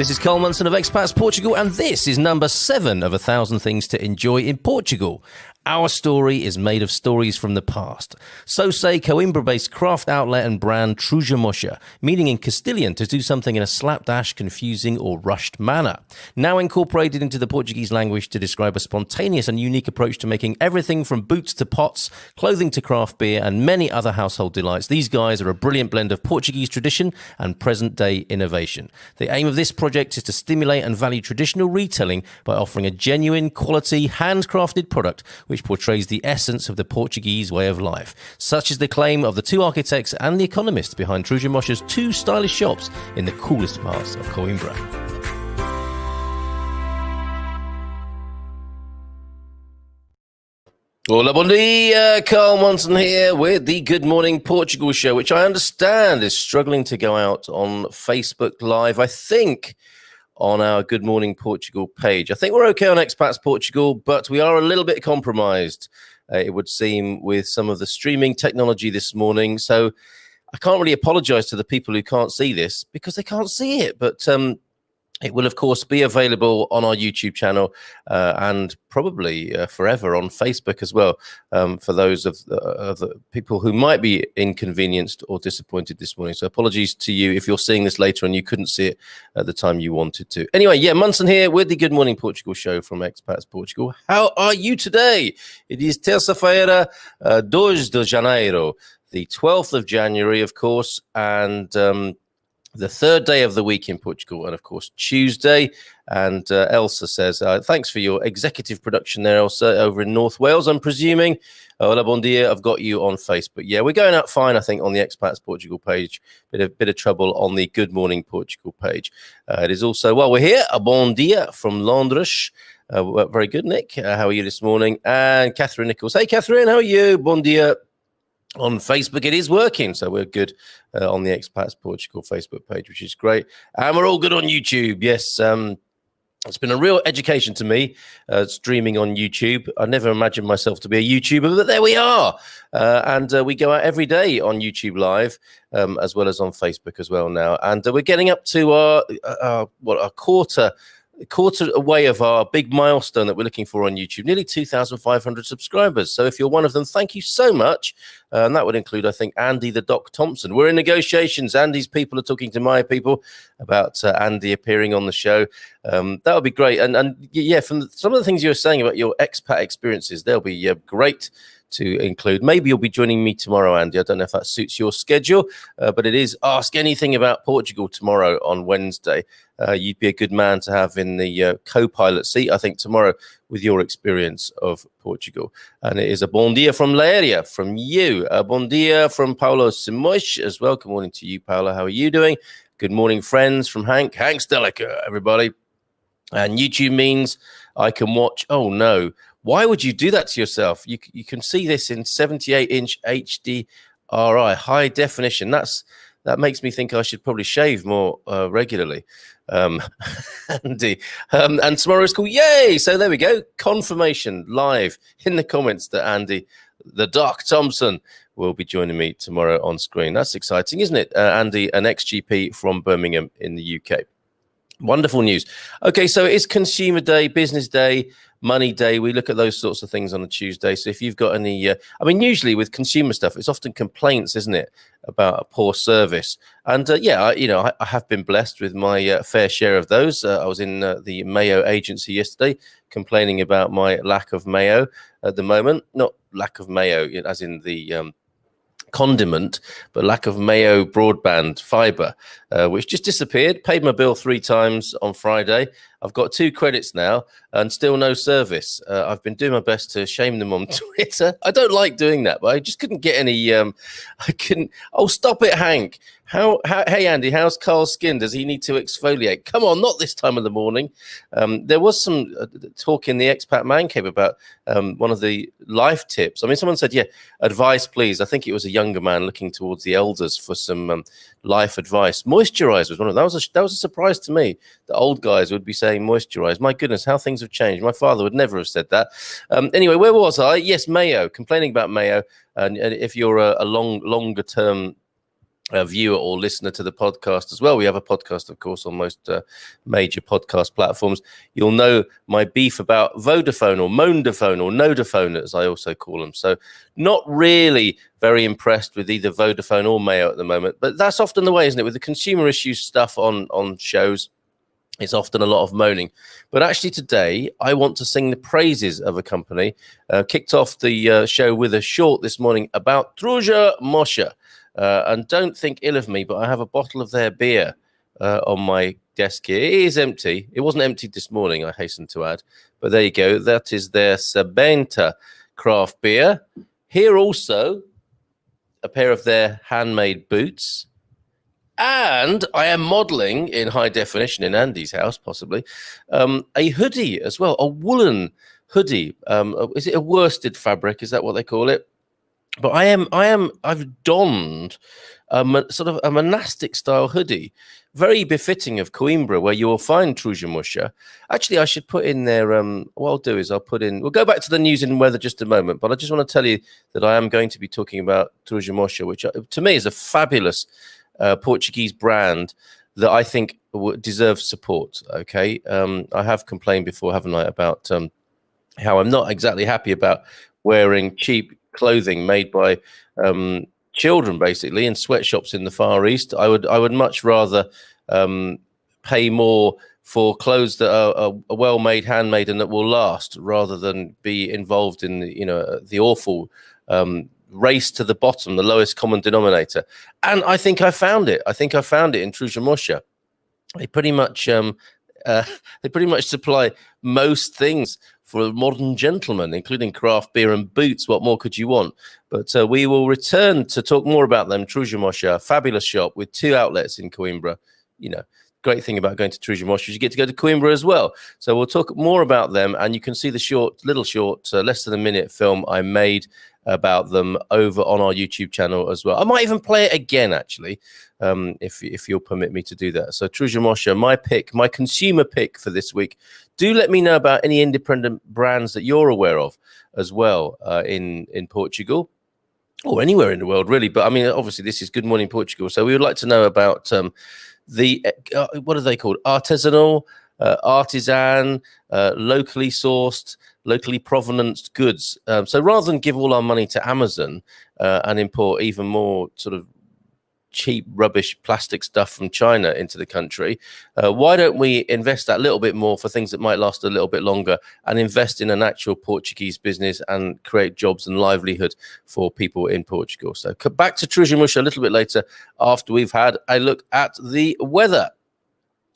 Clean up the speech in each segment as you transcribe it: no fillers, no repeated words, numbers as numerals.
This is Carl Munson of Expats Portugal, and this is number 7 of 1,000 Things to Enjoy in Portugal. Our story is made of stories from the past. So say Coimbra-based craft outlet and brand Trouxa Mocha, meaning in Castilian to do something in a slapdash, confusing or rushed manner. Now incorporated into the Portuguese language to describe a spontaneous and unique approach to making everything from boots to pots, clothing to craft beer and many other household delights. These guys are a brilliant blend of Portuguese tradition and present-day innovation. The aim of this project is to stimulate and value traditional retailing by offering a genuine, quality, handcrafted product which portrays the essence of the Portuguese way of life. Such is the claim of the 2 architects and the economists behind Trouxa Mocha's 2 stylish shops in the coolest parts of Coimbra. Hola, bon dia, Carl Munson here with the Good Morning Portugal show, which I understand is struggling to go out on Facebook Live. I think on our Good Morning Portugal page. I think we're okay on Expats Portugal, but we are a little bit compromised, it would seem, with some of the streaming technology this morning. So I can't really apologize to the people who can't see this because they can't see it. But it will, of course, be available on our YouTube channel and probably forever on Facebook as well, for those of the people who might be inconvenienced or disappointed this morning. So apologies to you if you're seeing this later and you couldn't see it at the time you wanted to. Anyway, yeah, Munson here with the Good Morning Portugal show from Expats Portugal. How are you today? It is terça-feira, 2 de janeiro, the 12th of January, of course, and the 3rd day of the week in Portugal, and of course Tuesday. And Elsa says, thanks for your executive production there, Elsa, over in North Wales, I'm presuming. Hola, bon dia, I've got you on Facebook. Yeah, we're going out fine, I think, on the Expats Portugal page. Bit of trouble on the Good Morning Portugal page. It is also, well, we're here, a bon dia from Londres. Very good, Nick. How are you this morning? And Catherine Nichols. Hey, Catherine, how are you? Bon dia. On Facebook, it is working, so we're good on the Expats Portugal Facebook page, which is great. And we're all good on YouTube. Yes, it's been a real education to me, streaming on YouTube. I never imagined myself to be a YouTuber, but there we are. And we go out every day on YouTube Live, as well as on Facebook as well now. And we're getting up to our quarter away of our big milestone that we're looking for on YouTube, nearly 2,500 subscribers. So if you're one of them, thank you so much. And that would include, I think, Andy the Doc Thompson. We're in negotiations. Andy's people are talking to my people about Andy appearing on the show. That would be great. And yeah, from some of the things you were saying about your expat experiences, they'll be great to include. Maybe you'll be joining me tomorrow, Andy. I don't know if that suits your schedule, but it is Ask Anything About Portugal tomorrow on Wednesday. You'd be a good man to have in the co-pilot seat, I think, tomorrow with your experience of Portugal. And it is a bon dia from Leiria, from you. A bon dia from Paulo Simões as well. Good morning to you, Paulo. How are you doing? Good morning, friends, from Hank. Hank Stelica, everybody. And YouTube means I can watch. Oh, no. Why would you do that to yourself? You can see this in 78-inch HDRI, high definition. That makes me think I should probably shave more regularly. Andy. And tomorrow is called Yay! So there we go. Confirmation live in the comments that Andy, the Doc Thompson, will be joining me tomorrow on screen. That's exciting, isn't it? Andy, an ex-GP from Birmingham in the UK. Wonderful news. Okay, so it's Consumer Day, Business Day, Money Day. We look at those sorts of things on a Tuesday. So if you've got any, I mean, usually with consumer stuff, it's often complaints, isn't it, about a poor service. And yeah, I have been blessed with my fair share of those. I was in the Mayo agency yesterday, complaining about my lack of mayo at the moment. Not lack of mayo, as in the condiment, but lack of mayo broadband fiber, which just disappeared. Paid my bill 3 times on Friday. I've got 2 credits now and still no service. I've been doing my best to shame them on Twitter. I don't like doing that, but I just couldn't get any. I couldn't. Oh, stop it, Hank. Hey, Andy, how's Carl's skin? Does he need to exfoliate? Come on, not this time of the morning. There was some talk in the Expat Man Cave about one of the life tips. I mean, someone said, yeah, advice, please. I think it was a younger man looking towards the elders for some life advice. Moisturize was one of them. That was a surprise to me. The old guys would be saying moisturize. My goodness, how things have changed. My father would never have said that. Anyway, where was I? Yes, mayo. Complaining about mayo. And if you're a longer term viewer or listener to the podcast as well. We have a podcast, of course, on most major podcast platforms. You'll know my beef about Vodafone or Mondaphone or Nodaphone, as I also call them. So not really very impressed with either Vodafone or Mayo at the moment. But that's often the way, isn't it? With the consumer issues stuff on shows, it's often a lot of moaning. But actually today, I want to sing the praises of a company. Kicked off the show with a short this morning about Trouxa Mocha. And don't think ill of me, but I have a bottle of their beer on my desk here. It is empty. It wasn't emptied this morning, I hasten to add. But there you go. That is their Sabenta craft beer. Here also, a pair of their handmade boots. And I am modelling in high definition in Andy's house, possibly, a hoodie as well, a woolen hoodie. Is it a worsted fabric? Is that what they call it? But I've donned sort of a monastic style hoodie, very befitting of Coimbra, where you will find Trouxa Mocha. Actually, I should put in there, what I'll do is we'll go back to the news and weather just a moment, but I just want to tell you that I am going to be talking about Trouxa Mocha, which to me is a fabulous Portuguese brand that I think deserves support. Okay. I have complained before, haven't I, about how I'm not exactly happy about wearing cheap clothing made by children, basically, in sweatshops in the Far East. I would much rather pay more for clothes that are well-made, handmade, and that will last, rather than be involved in the awful race to the bottom, the lowest common denominator. And I think I found it. I think I found it in Trouxa Mocha. They pretty much supply most things for a modern gentleman, including craft beer and boots. What more could you want? But we will return to talk more about them. Trouxa Mocha, fabulous shop with 2 outlets in Coimbra. Great thing about going to Trouxa Mocha is you get to go to Coimbra as well. So we'll talk more about them, and you can see the little short, less than a minute film I made about them over on our YouTube channel as well. I might even play it again, actually, if you'll permit me to do that. So Trouxa Mocha, my consumer pick for this week. Do let me know about any independent brands that you're aware of as well in Portugal, or anywhere in the world, really. But I mean, obviously, this is Good Morning Portugal, so we would like to know about the what are they called? Artisanal, artisan, locally sourced, locally provenanced goods. So rather than give all our money to Amazon and import even more sort of cheap rubbish plastic stuff from China into the country, why don't we invest that little bit more for things that might last a little bit longer, and invest in an actual Portuguese business and create jobs and livelihood for people in Portugal? So back to Trouxa Mocha a little bit later, after we've had a look at the weather.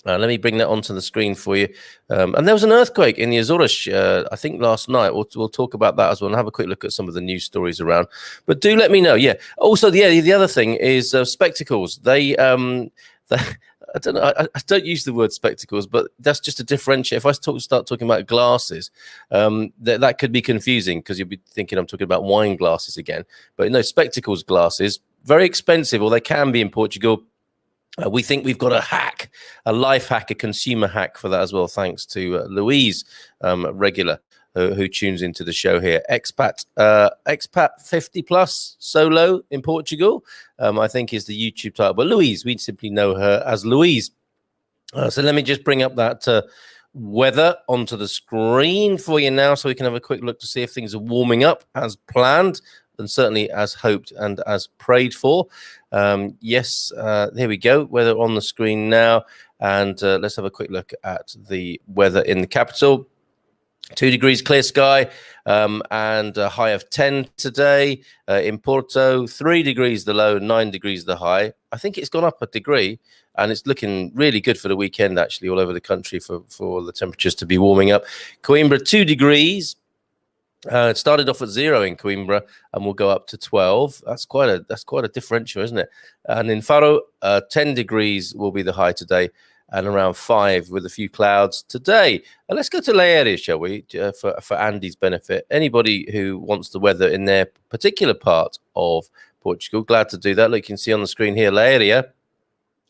Let me bring that onto the screen for you. And there was an earthquake in the Azores, I think, last night. We'll talk about that as well and have a quick look at some of the news stories around. But do let me know. Yeah. Also, the other thing is spectacles. I don't know. I don't use the word spectacles, but that's just a differentiate. If I start talking about glasses, that could be confusing, because you'll be thinking I'm talking about wine glasses again. But no, spectacles glasses, very expensive, or they can be in Portugal. We think we've got a life hack, a consumer hack for that as well, thanks to Louise, regular, who tunes into the show here. Expat 50 plus solo in Portugal, I think is the YouTube title. But Louise, we simply know her as Louise. So let me just bring up that weather onto the screen for you now, so we can have a quick look to see if things are warming up as planned, and certainly as hoped and as prayed for. Yes, here we go. Weather on the screen now. And let's have a quick look at the weather in the capital. 2 degrees clear sky, and a high of 10 today. In Porto, 3 degrees the low, 9 degrees the high. I think it's gone up a degree, and it's looking really good for the weekend, actually, all over the country for the temperatures to be warming up. Coimbra, 2 degrees. It started off at 0 in Coimbra and will go up to 12. That's quite a differential, isn't it? And in Faro, 10 degrees will be the high today, and around 5 with a few clouds today. And let's go to Leiria, shall we, for Andy's benefit. Anybody who wants the weather in their particular part of Portugal, glad to do that. Look, you can see on the screen here, Leiria,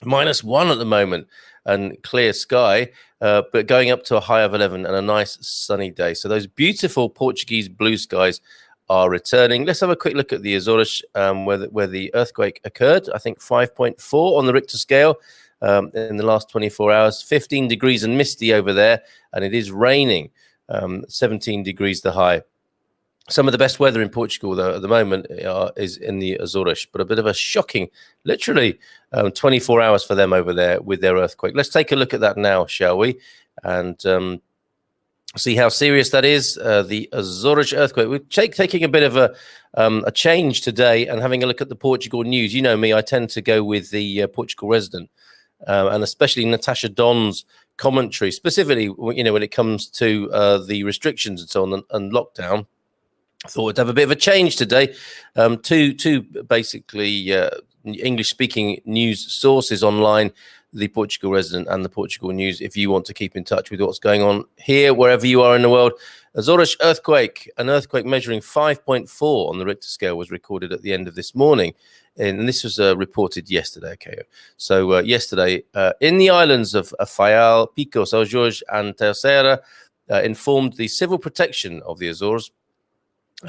-1 at the moment, and clear sky, but going up to a high of 11 and a nice sunny day. So those beautiful Portuguese blue skies are returning. Let's have a quick look at the Azores, where the earthquake occurred. I think 5.4 on the Richter scale in the last 24 hours. 15 degrees and misty over there, and it is raining. 17 degrees the high. Some of the best weather in Portugal, though, at the moment is in the Azores, but a bit of a shocking, literally 24 hours for them over there with their earthquake. Let's take a look at that now, shall we? And see how serious that is, the Azores earthquake. We're taking a bit of a change today and having a look at the Portugal news. You know me, I tend to go with the Portugal resident, and especially Natasha Don's commentary, specifically, when it comes to the restrictions and so on and lockdown. I thought we'd have a bit of a change today. Two basically English-speaking news sources online, the Portugal resident and the Portugal news, if you want to keep in touch with what's going on here, wherever you are in the world. Azores earthquake, an earthquake measuring 5.4 on the Richter scale was recorded at the end of this morning. And this was reported yesterday, okay? So yesterday, in the islands of Faial, Pico, São Jorge and Terceira, informed the civil protection of the Azores.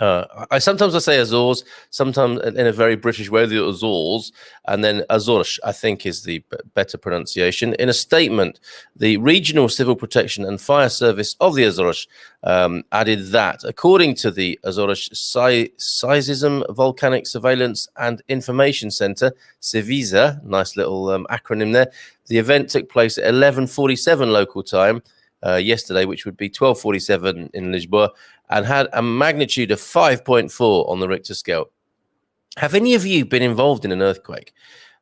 I sometimes say Azores, sometimes in a very British way, the Azores, and then Azores, I think, is the better pronunciation. In a statement, the Regional Civil Protection and Fire Service of the Azores added that, according to the Azores Seismism Volcanic Surveillance and Information Center, CIVISA, nice little acronym there, the event took place at 11:47 local time yesterday, which would be 12:47 in Lisboa, and had a magnitude of 5.4 on the Richter scale. Have any of you been involved in an earthquake?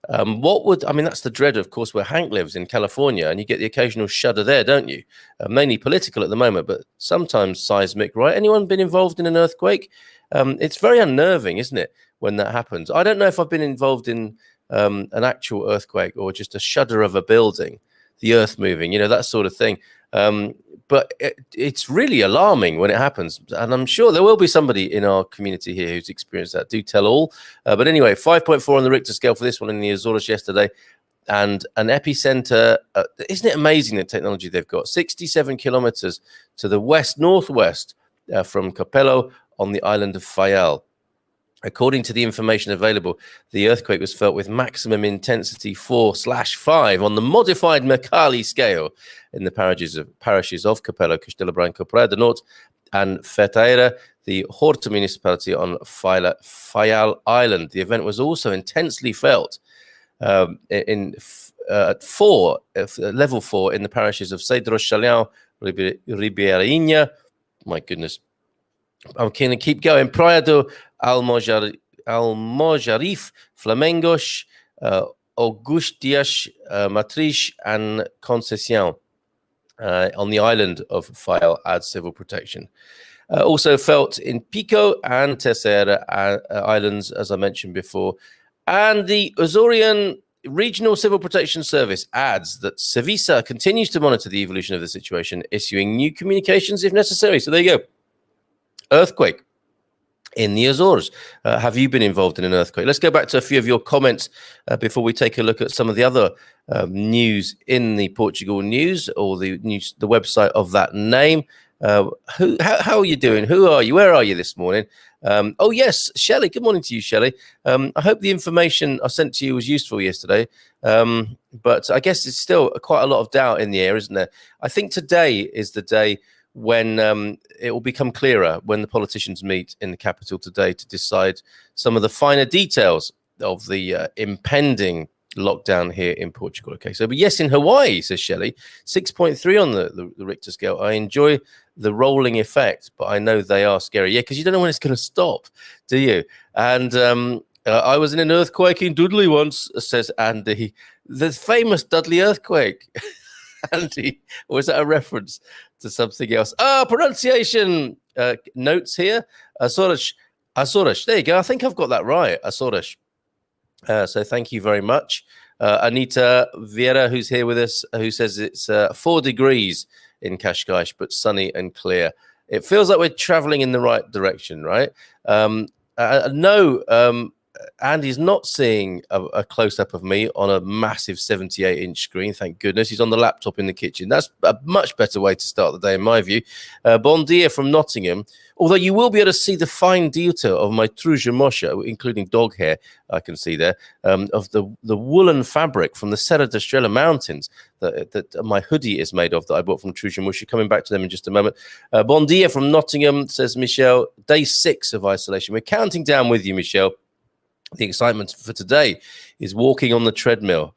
That's the dread, of course, where Hank lives in California, and you get the occasional shudder there, don't you? Mainly political at the moment, but sometimes seismic, right? Anyone been involved in an earthquake? It's very unnerving, isn't it, when that happens? I don't know if I've been involved in an actual earthquake or just a shudder of a building, the earth moving, that sort of thing. But it's really alarming when it happens. And I'm sure there will be somebody in our community here who's experienced that. Do tell all. But anyway, 5.4 on the Richter scale for this one in the Azores yesterday. And an epicenter, isn't it amazing the technology they've got? 67 kilometers to the northwest from Capello on the island of Faial. According to the information available, the earthquake was felt with maximum intensity 4/5 on the modified Mercalli scale in the parishes of Capello, Castelo Branco, Praia do Norte, and Feteira, the Horta municipality on Faial Island. The event was also intensely felt at level 4 in the parishes of Cedro, Chalhão, Ribeirinha. My goodness. I'm going to keep going. Praia do Almojarif, Flamengos, Augustias, Matriz, and Conceição on the island of Faial adds civil protection. Also felt in Pico and Terceira islands, as I mentioned before. And the Azorean Regional Civil Protection Service adds that CIVISA continues to monitor the evolution of the situation, issuing new communications if necessary. So there you go. Earthquake in the Azores. Have you been involved in an earthquake? Let's go back to a few of your comments before we take a look at some of the other news in the Portugal news, or the website of that name. How are you doing? Who are you? Where are you this morning? Oh yes, Shelley. Good morning to you, Shelley. I hope the information I sent to you was useful yesterday. But I guess it's still quite a lot of doubt in the air, isn't there? I think today is the day when it will become clearer, when the politicians meet in the capital today to decide some of the finer details of the impending lockdown here in Portugal. Okay, so but yes, in Hawaii, says Shelley, 6.3 on the Richter scale. I enjoy the rolling effect, but I know they are scary. Yeah, because you don't know when it's going to stop, do you? And I was in an earthquake in Dudley once, says Andy. The famous Dudley earthquake. Andy, or is that a reference to something else? Pronunciation notes here. Azores. There you go. I think I've got that right. Azores. So thank you very much. Anita Vieira, who's here with us, who says it's 4 degrees in Cascais, but sunny and clear. It feels like we're traveling in the right direction, right? No, Andy's not seeing a close-up of me on a massive 78-inch screen. Thank goodness. He's on the laptop in the kitchen. That's a much better way to start the day, in my view. Bon dia from Nottingham. Although you will be able to see the fine detail of my Trouxa Mocha, including dog hair, I can see there, of the woolen fabric from the Serra da Estrela Mountains that my hoodie is made of, that I bought from Trouxa Mocha. Coming back to them in just a moment. Bon dia from Nottingham, says Michelle. Day 6 of isolation. We're counting down with you, Michelle. The excitement for today is walking on the treadmill,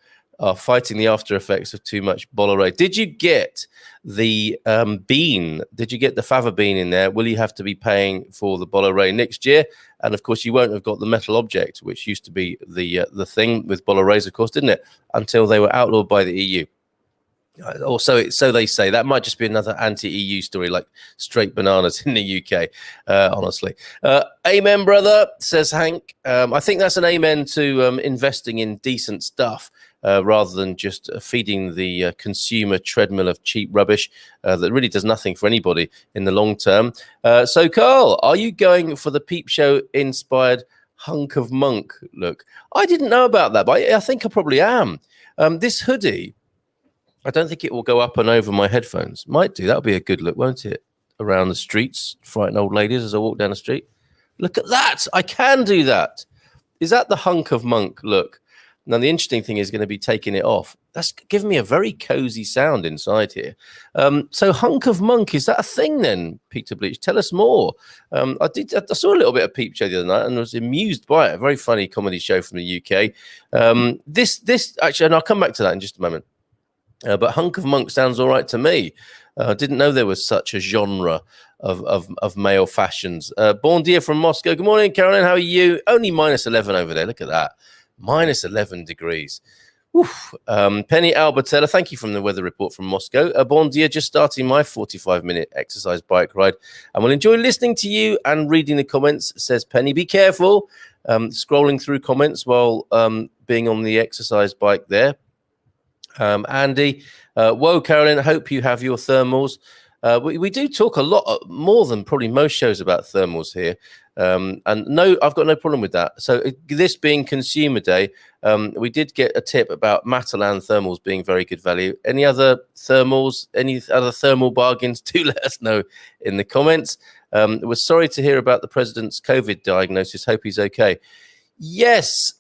fighting the after effects of too much Bolloré. Did you get the bean? Did you get the fava bean in there? Will you have to be paying for the Bolloré next year? And of course, you won't have got the metal object, which used to be the thing with Bollorés, of course, didn't it? Until they were outlawed by the EU. Or so they say. That might just be another anti-EU story, like straight bananas in the UK, honestly. Amen, brother, says Hank. I think that's an amen to investing in decent stuff rather than just feeding the consumer treadmill of cheap rubbish that really does nothing for anybody in the long term. So, Carl, are you going for the Peep Show-inspired hunk of monk look? I didn't know about that, but I think I probably am. This hoodie, I don't think it will go up and over my headphones. Might do. That'll be a good look, won't it? Around the streets, frighten old ladies as I walk down the street. Look at that. I can do that. Is that the hunk of monk look? Now, the interesting thing is going to be taking it off. That's giving me a very cozy sound inside here. So hunk of monk, is that a thing then, Peter Bleach? Tell us more. I saw a little bit of Peep Show the other night and was amused by it. A very funny comedy show from the UK. This actually, and I'll come back to that in just a moment. But hunk of monk sounds all right to me. I didn't know there was such a genre of male fashions. Bon dia from Moscow. Good morning, Caroline. How are you? Only minus 11 over there. Look at that. Minus 11 degrees. Penny Albertella, thank you from the weather report from Moscow. Bon dia, just starting my 45-minute exercise bike ride. And will enjoy listening to you and reading the comments, says Penny. Be careful scrolling through comments while being on the exercise bike there. Andy, whoa, Caroline, I hope you have your thermals. We do talk a lot more than probably most shows about thermals here. And no, I've got no problem with that. So this being Consumer Day, we did get a tip about Matalan thermals being very good value. Any other thermals, any other thermal bargains, do let us know in the comments. We're sorry to hear about the president's COVID diagnosis. Hope he's okay. Yes.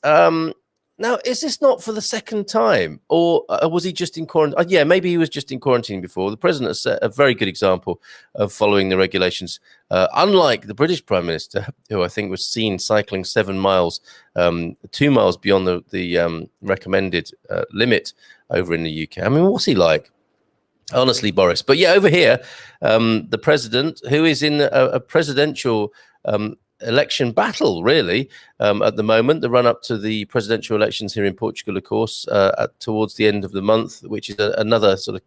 Now, is this not for the second time, or was he just in quarantine? Yeah, maybe he was just in quarantine before. The president has set a very good example of following the regulations, unlike the British Prime Minister, who I think was seen cycling 7 miles, 2 miles beyond the recommended limit over in the UK. I mean, what's he like? Honestly, Boris. But yeah, over here, the president, who is in a presidential election battle, really, at the moment, the run up to the presidential elections here in Portugal, of course, towards the end of the month, which is another sort of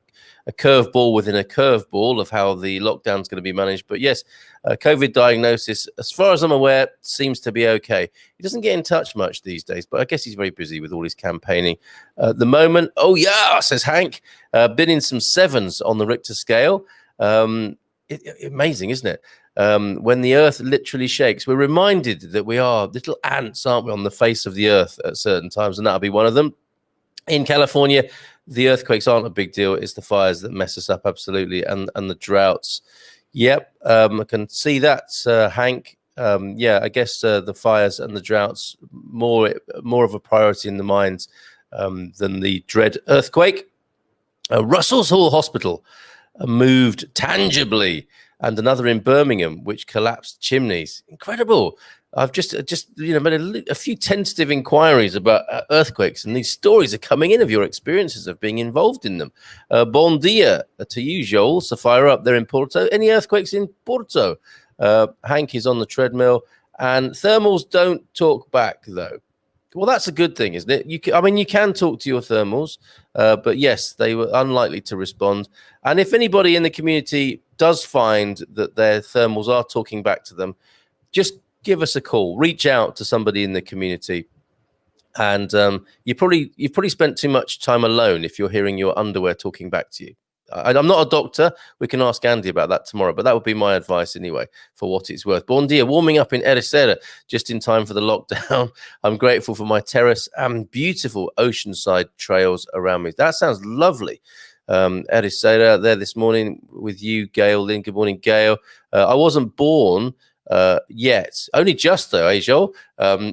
a curveball within a curveball of how the lockdown is going to be managed. But yes, COVID diagnosis, as far as I'm aware, seems to be okay. He doesn't get in touch much these days, but I guess he's very busy with all his campaigning at the moment. Oh yeah, says Hank, been in some 7s on the Richter scale. Amazing, isn't it? When the earth literally shakes, we're reminded that we are little ants, aren't we, on the face of the earth at certain times, and that'll be one of them. In California, the earthquakes aren't a big deal. It's the fires that mess us up, absolutely, and the droughts. Yep, I can see that, Hank. Yeah, I guess the fires and the droughts more of a priority in the minds than the dread earthquake. Russell's Hall Hospital moved tangibly, and another in Birmingham, which collapsed chimneys. Incredible. I've just made a few tentative inquiries about earthquakes, and these stories are coming in of your experiences of being involved in them. Bon dia to you, Joel. So fire up there in Porto. Any earthquakes in Porto? Hank is on the treadmill, and thermals don't talk back, though. Well, that's a good thing, isn't it? You can talk to your thermals, but yes, they were unlikely to respond. And if anybody in the community does find that their thermals are talking back to them, just give us a call. Reach out to somebody in the community. And you've probably spent too much time alone if you're hearing your underwear talking back to you. I'm not a doctor. We can ask Andy about that tomorrow, but that would be my advice anyway, for what it's worth. Bon dia, warming up in Ericeira just in time for the lockdown. I'm grateful for my terrace and beautiful oceanside trails around me. That sounds lovely. Ericeira there this morning with you, Gail. Lynn, good morning, Gail. I wasn't born yet, only just though, Joel,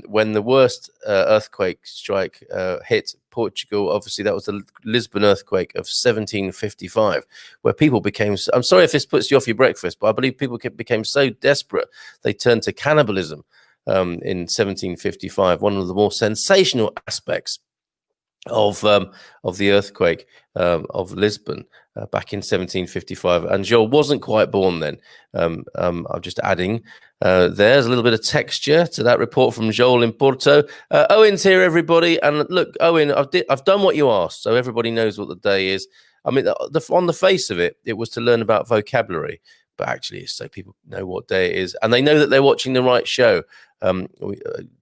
when the worst earthquake strike hit Portugal. Obviously, that was the Lisbon earthquake of 1755, where people became, I'm sorry if this puts you off your breakfast, but I believe people became so desperate they turned to cannibalism in 1755, one of the more sensational aspects of the earthquake of Lisbon back in 1755. And Joel wasn't quite born then. I'm just adding there's a little bit of texture to that report from Joel in Porto. Owen's here, everybody. And look, Owen, I've done what you asked, so everybody knows what the day is. I mean, on the face of it, it was to learn about vocabulary, but actually it's so people know what day it is, and they know that they're watching the right show.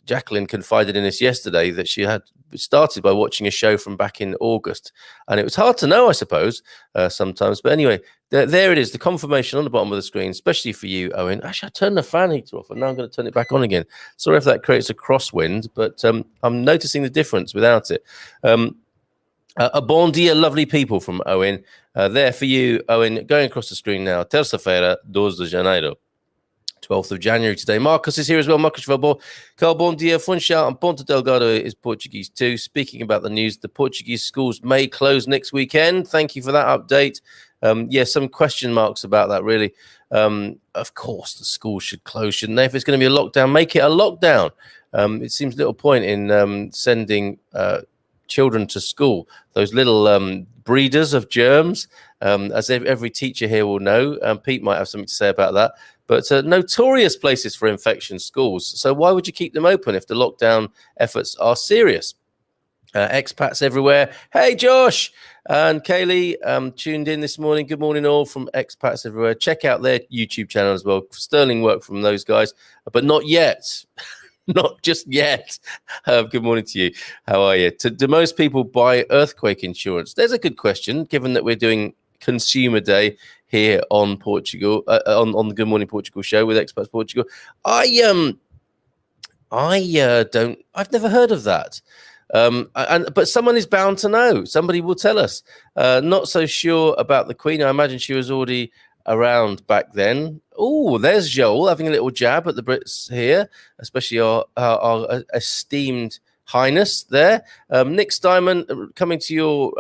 Jacqueline confided in us yesterday that she had started by watching a show from back in August, and it was hard to know, I suppose, sometimes. But anyway, there it is, the confirmation on the bottom of the screen, especially for you, Owen. Actually, I turned the fan heater off, and now I'm going to turn it back on again. Sorry if that creates a crosswind, but I'm noticing the difference without it. A bon dia, lovely people from Owen. There for you, Owen, going across the screen now. Terça-feira, 2 de janeiro. 12th of January today. Marcus is here as well. Marcus Valbor. Carl, bon dia. Funchal and Ponta Delgado is Portuguese too. Speaking about the news, the Portuguese schools may close next weekend. Thank you for that update. Some question marks about that, really. Of course, the schools should close, shouldn't they? If it's going to be a lockdown, make it a lockdown. It seems little point in sending children to school. Those little breeders of germs, as every teacher here will know. Pete might have something to say about that. But notorious places for infection, schools. So why would you keep them open if the lockdown efforts are serious? Expats everywhere. Hey, Josh and Kaylee tuned in this morning. Good morning, all from Expats everywhere. Check out their YouTube channel as well. Sterling work from those guys, but not yet. Not just yet. Good morning to you. How are you? Do most people buy earthquake insurance? There's a good question, given that we're doing Consumer Day here on Portugal, on the Good Morning Portugal show with Expats Portugal. I've never heard of that. But someone is bound to know. Somebody will tell us. Not so sure about the Queen. I imagine she was already around back then. Oh, there's Joel having a little jab at the Brits here, especially our esteemed Highness there. Nick Steinman coming to your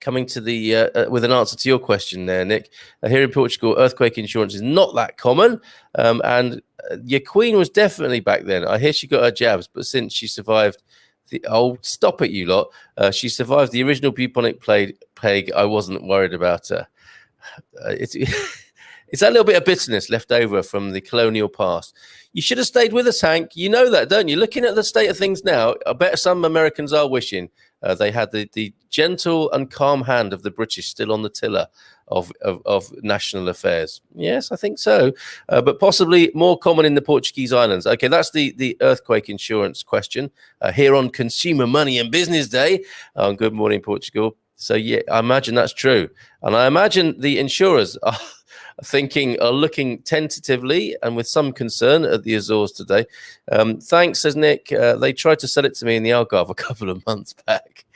with an answer to your question there, Nick. Here in Portugal, earthquake insurance is not that common, and your Queen was definitely back then. I hear she got her jabs, but since she survived stop it, you lot. She survived the original bubonic plague. I wasn't worried about her. It's that little bit of bitterness left over from the colonial past. You should have stayed with us, Hank. You know that, don't you? Looking at the state of things now, I bet some Americans are wishing they had the gentle and calm hand of the British still on the tiller of national affairs. Yes, I think so. But possibly more common in the Portuguese islands. Okay, that's the earthquake insurance question here on Consumer Money and Business Day on Good Morning Portugal. So, yeah, I imagine that's true. And I imagine the insurers are looking tentatively and with some concern at the Azores today. Thanks, says Nick. They tried to sell it to me in the Algarve a couple of months back.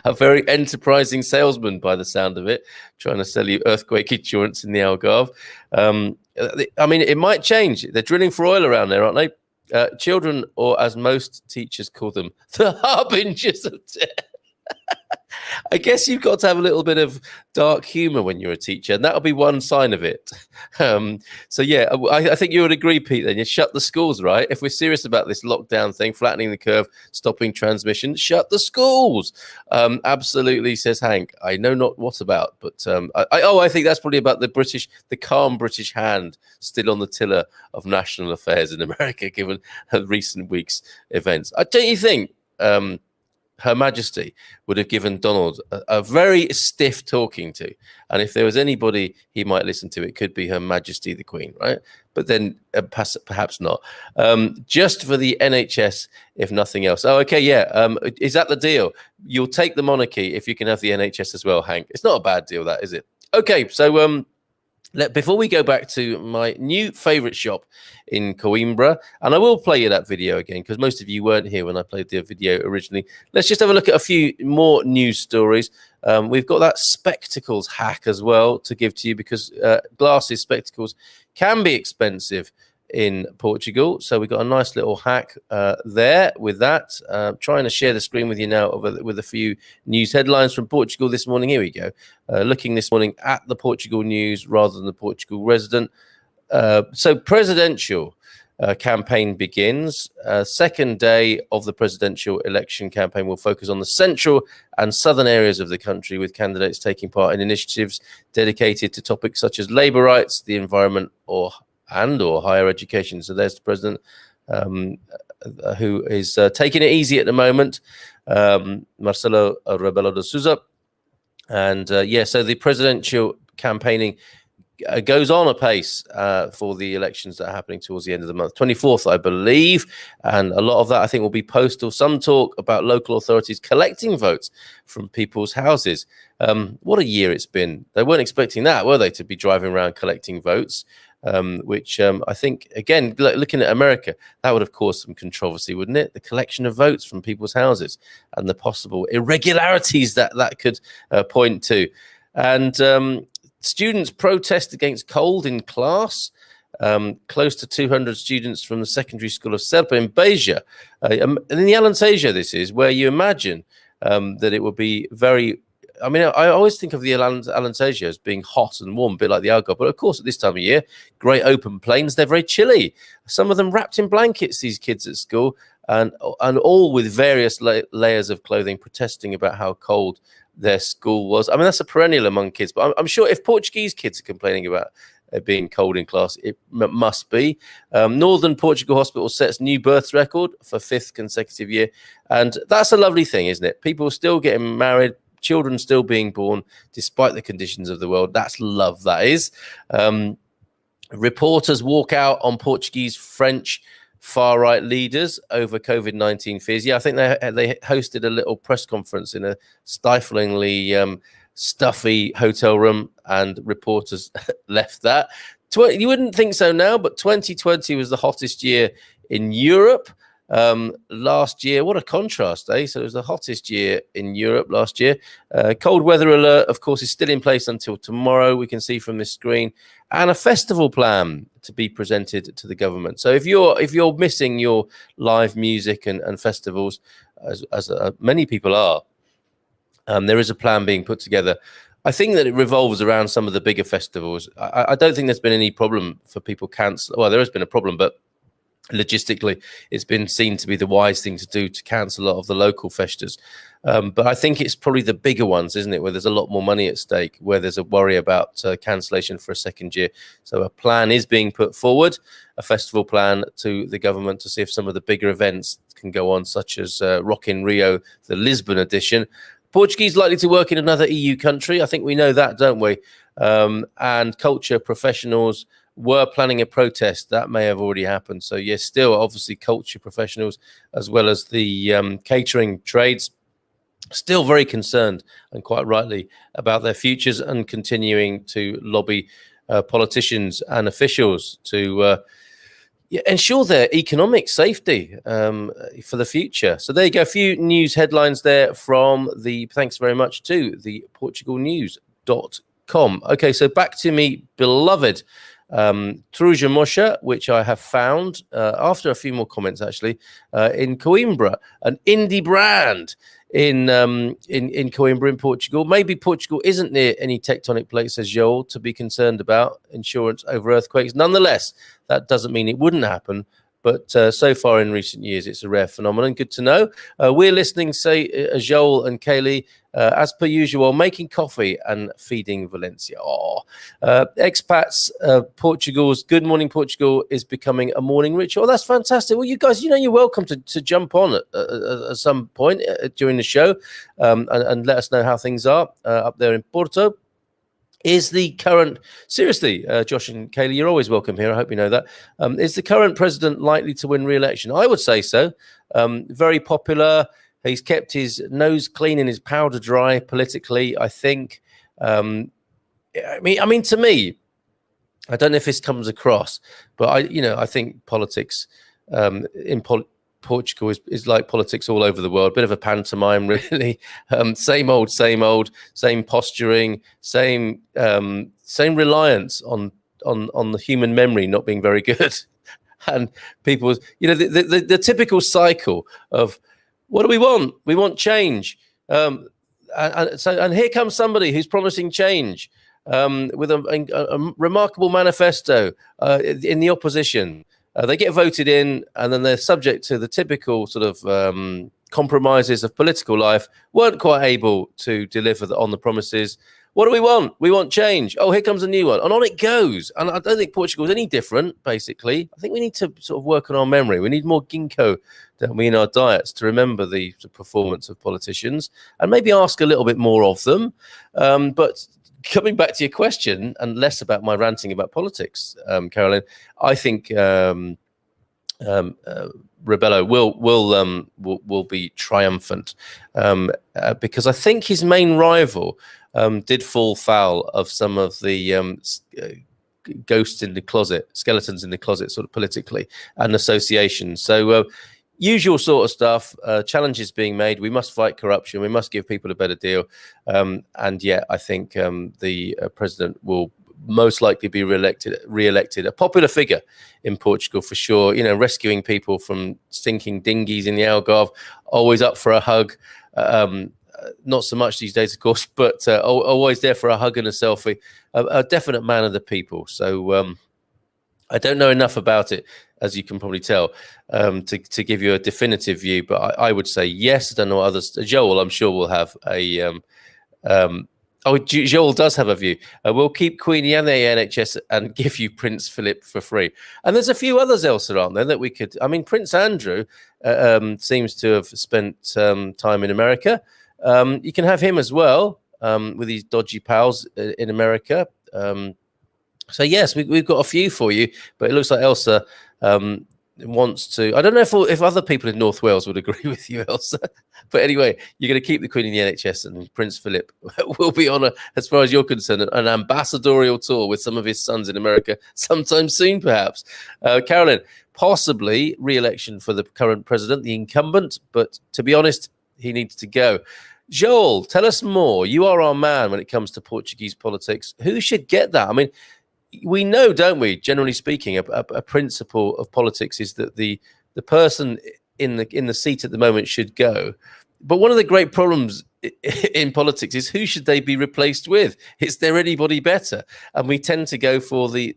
A very enterprising salesman, by the sound of it, trying to sell you earthquake insurance in the Algarve. I mean, it might change. They're drilling for oil around there, aren't they? Children, or as most teachers call them, the harbingers of death. I guess you've got to have a little bit of dark humor when you're a teacher, and that'll be one sign of it. So, yeah, I think you would agree, Pete, then you shut the schools, right? If we're serious about this lockdown thing, flattening the curve, stopping transmission, shut the schools. Absolutely, says Hank. I know not what about, but I think that's probably about the calm British hand still on the tiller of national affairs in America, given recent weeks' events. Don't you think? Her Majesty would have given Donald a very stiff talking to. And if there was anybody he might listen to, it could be Her Majesty the Queen, right? But then perhaps not. Just for the NHS, if nothing else. Oh, okay, yeah. Is that the deal? You'll take the monarchy if you can have the NHS as well, Hank. It's not a bad deal, that, is it? Okay, so before we go back to my new favorite shop in Coimbra, and I will play you that video again because most of you weren't here when I played the video originally. Let's just have a look at a few more news stories. We've got that spectacles hack as well to give to you because glasses, spectacles can be expensive in Portugal. So we've got a nice little hack there with that. Trying to share the screen with you now with a few news headlines from Portugal this morning. Here we go. Looking this morning at the Portugal news rather than the Portugal resident. So presidential campaign begins. Second day of the presidential election campaign will focus on the central and southern areas of the country, with candidates taking part in initiatives dedicated to topics such as labour rights, the environment, or higher education. So there's the president who is taking it easy at the moment, Marcelo Rebelo de Sousa. And so the presidential campaigning goes on apace for the elections that are happening towards the end of the month, 24th, I believe. And a lot of that, I think, will be postal. Some talk about local authorities collecting votes from people's houses. What a year it's been. They weren't expecting that, were they, to be driving around collecting votes? Which I think, again, looking at America, that would have caused some controversy, wouldn't it? The collection of votes from people's houses and the possible irregularities that could point to. And students protest against cold in class. Close to 200 students from the secondary school of Serpa in Beja. In the Alentejo, this is, where you imagine that it would be very... I mean, I always think of the Alentejo as being hot and warm, a bit like the Algarve. But of course, at this time of year, great open plains, they're very chilly. Some of them wrapped in blankets, these kids at school, and all with various layers of clothing, protesting about how cold their school was. I mean, that's a perennial among kids. But I'm sure if Portuguese kids are complaining about being cold in class, it must be. Northern Portugal Hospital sets new births record for 5th consecutive year. And that's a lovely thing, isn't it? People still getting married, children still being born despite the conditions of the world. That's love, that is. Reporters walk out on Portuguese, French far-right leaders over COVID-19 fears. Yeah, I think they hosted a little press conference in a stiflingly stuffy hotel room, and reporters left that. You wouldn't think so now, but 2020 was the hottest year in Europe. Last year, what a contrast, eh? So it was the hottest year in Europe last year. Cold weather alert, of course, is still in place until tomorrow, we can see from this screen, and a festival plan to be presented to the government. So if you're missing your live music and festivals, as many people are, there is a plan being put together. I think that it revolves around some of the bigger festivals. I don't think there's been any problem for people cancel. Well, there has been a problem, but logistically, it's been seen to be the wise thing to do to cancel a lot of the local festas. But I think it's probably the bigger ones, isn't it, where there's a lot more money at stake, where there's a worry about cancellation for a second year. So a plan is being put forward, a festival plan to the government to see if some of the bigger events can go on, such as Rock in Rio, the Lisbon edition. Portuguese likely to work in another EU country. I think we know that, don't we? And culture professionals were planning a protest. That may have already happened. So yes, still obviously culture professionals as well as the catering trades still very concerned, and quite rightly, about their futures, and continuing to lobby politicians and officials to ensure their economic safety for the future. So there you go, a few news headlines there from thanks very much to the portugalnews.com. Okay, so back to me beloved Trouxa Mocha, which I have found after a few more comments actually in Coimbra, an indie brand in Coimbra in Portugal. Maybe Portugal isn't near any tectonic plates as Joel to be concerned about insurance over earthquakes. Nonetheless, that doesn't mean it wouldn't happen But so far in recent years, it's a rare phenomenon. Good to know. We're listening, say, Joel and Kaylee, as per usual, making coffee and feeding Valencia. Expats, Portugal's Good Morning Portugal is becoming a morning ritual. Oh, that's fantastic. Well, you guys, you're welcome to jump on at some point during the show and let us know how things are up there in Porto. Is the current, seriously, Josh and Kaylee, you're always welcome here. I hope you know that. Is the current president likely to win re-election? I would say so. Very popular. He's kept his nose clean and his powder dry politically, I think. I mean, to me, I don't know if this comes across, but I think politics in Portugal is like politics all over the world. Bit of a pantomime, really. Same old, same posturing, same reliance on the human memory not being very good, and people, the typical cycle of what do we want? We want change, and here comes somebody who's promising change with a remarkable manifesto in the opposition. They get voted in, and then they're subject to the typical sort of compromises of political life, weren't quite able to deliver on the promises. What do we want? We want change. Oh, here comes a new one. And on it goes. And I don't think Portugal is any different, basically. I think we need to sort of work on our memory. We need more ginkgo, don't we, in our diets to remember the performance of politicians and maybe ask a little bit more of them. But coming back to your question and less about my ranting about politics, Caroline, I think Rebello will be triumphant because I think his main rival did fall foul of some of the ghosts in the closet, skeletons in the closet, sort of politically, and associations. So usual sort of stuff, challenges being made. We must fight corruption. We must give people a better deal. And yet, I think the president will most likely be re-elected. A popular figure in Portugal for sure. Rescuing people from stinking dinghies in the Algarve. Always up for a hug. Not so much these days, of course, but always there for a hug and a selfie. A definite man of the people. So I don't know enough about it, as you can probably tell, to give you a definitive view. But I would say yes. I don't know what others. Joel, I'm sure, will have a. Joel does have a view. We'll keep Queenie and the NHS and give you Prince Philip for free. And there's a few others else around there that we could. I mean, Prince Andrew seems to have spent time in America. You can have him as well with these dodgy pals in America. So yes, we've got a few for you, but it looks like Elsa wants to. I don't know if other people in North Wales would agree with you, Elsa. But anyway, you're going to keep the Queen in the NHS, and Prince Philip will be on as far as you're concerned, an ambassadorial tour with some of his sons in America sometime soon, perhaps. Caroline, possibly re-election for the current president, the incumbent, but to be honest, he needs to go. Joel, tell us more. You are our man when it comes to Portuguese politics. Who should get that? I mean, we know, don't we, generally speaking, a principle of politics is that the person in the seat at the moment should go. But one of the great problems in politics is who should they be replaced with? Is there anybody better? And we tend to go for the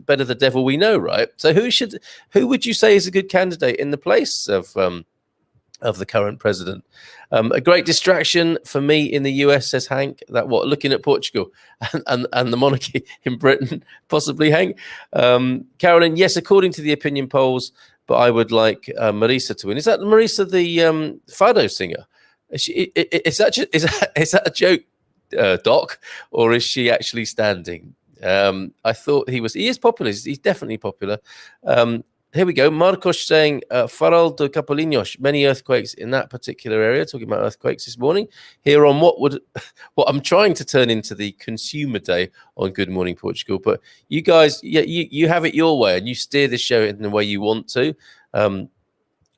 better the devil we know, right? So who would you say is a good candidate in the place of the current president? A great distraction for me in the US, says Hank. Looking at Portugal and the monarchy in Britain, possibly, Hank. Caroline, yes, according to the opinion polls, but I would like Marisa to win. Is that Marisa, the fado singer? Is that a joke, Doc, or is she actually standing? I thought he is popular. He's definitely popular. Here we go. Marcos saying, Farol de Capolinhos, many earthquakes in that particular area. Talking about earthquakes this morning. Here on what I'm trying to turn into the consumer day on Good Morning Portugal. But you guys, you have it your way and you steer the show in the way you want to.